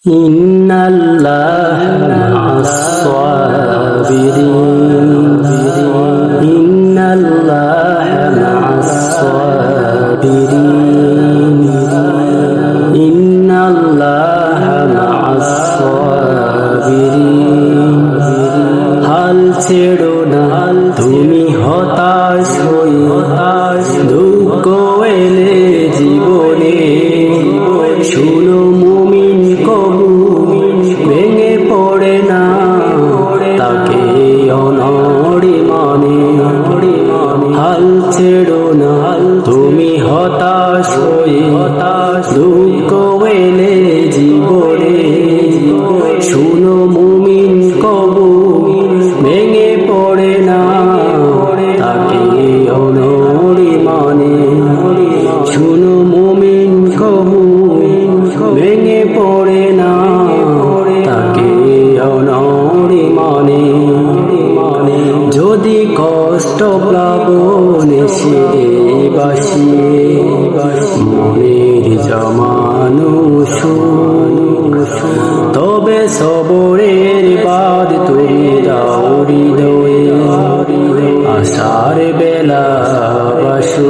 ইন্নাল্লাহা মা'আস সাবিরিন ইন্নাল্লাহা মা'আস সাবিরিন ইন্নাল্লাহা মা'আস সাবিরিন হাল ছেড়ো না তুমি হতাশ হয়ে দুঃখ এলে জীবনে শুনো মুমিন কবু ভেঙে পড়ে না তাকে অনড়ি মানে হাল ছেড়ো না তুমি হতাশ হয়ে দুঃখ এলে জীবনে শুনো মুমিন কবু ভেঙে পড়ে না তাকে অনড়ি মানে শুনো মুমিন কবু ভেঙে পড়ে না তাকে অনড়ি মানে যদি কষ্ট প্লাবনে শিরে বাসিয়ে মনের জমানো তবে সবরের বাদ তুমি দাও হৃদয়ে আশার বেলা বাসু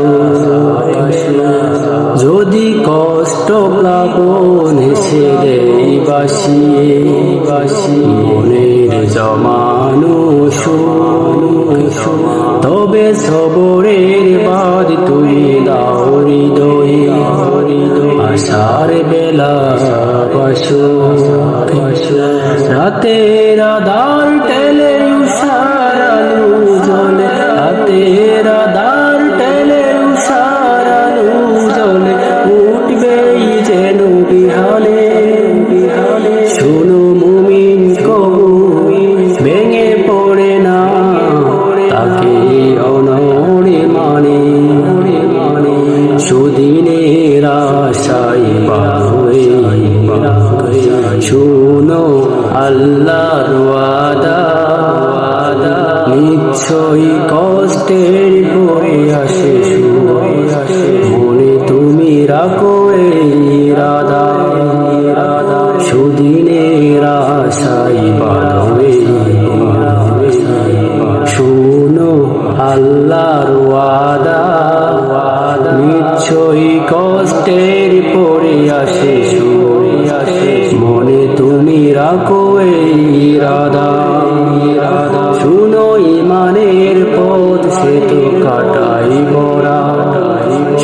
যদি কষ্ট প্লাবনে ছেড়ে বাসিয়ে মনের জমানো তবে সবরের বাদ তুমি দাও হৃদয়ে আশার বেলা বাসু রাতের আধার টেলে উষার আলো জ্বলে রাতের আধার টেলে উষার আলো জ্বলে উঠবেই যেন বিহালে শুনো মুমিন কবু ভেঙে পড়ে না তাকে অনড়ি মানে সুদিনের আশায় বাঁধে শুনো আল্লাহর ওয়াদা নিশ্চয়ই কষ্টের পরে আসে মনে তুমি রাখো এই ইরাদা সুদিনের আশায় বাঁধে শুনো আল্লাহর ওয়াদা নিশ্চয়ই কষ্টের পরে আসে মনে তুমি রাখো এই ইরাদা শুনো ইমানের পথ সে তো কাটাই বড়া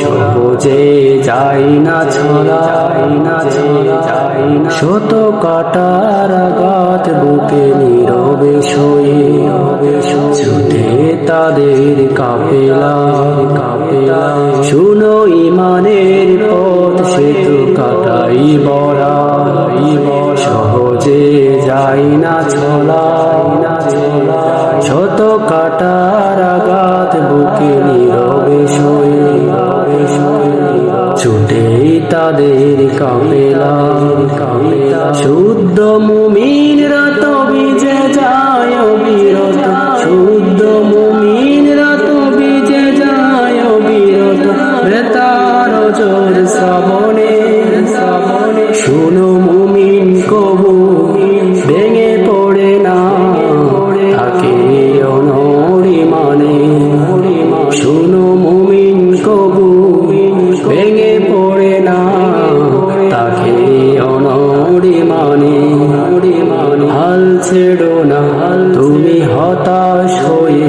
সহজে যায় না ছড়া শত কাটার আঘাত বুকে নীরবে সয়ে ছুটে তাদের কাপেলা শুনো ইমানের পথ সে তো কাটাই বড়া সহজে যায় না ছলা শত কাটার আঘাত বুকে নীরবে সয়ে ছুটেই তাদের কাপেলা শুদ্ধ মুমিনরা তো ভিজে যায় অবিরত শুদ্ধ মুমিনরা তো ভিজে যায় অবিরত বেতার জোর শ্রাবণে শুনো মুমিন কবু ভেঙে পড়ে না তাকে অনড়ি মানে শুনো মুমিন কবু ভেঙে পড়ে না তাকে অনড়ি মানে হাল ছেড়ো না তুমি হতাশ হয়ে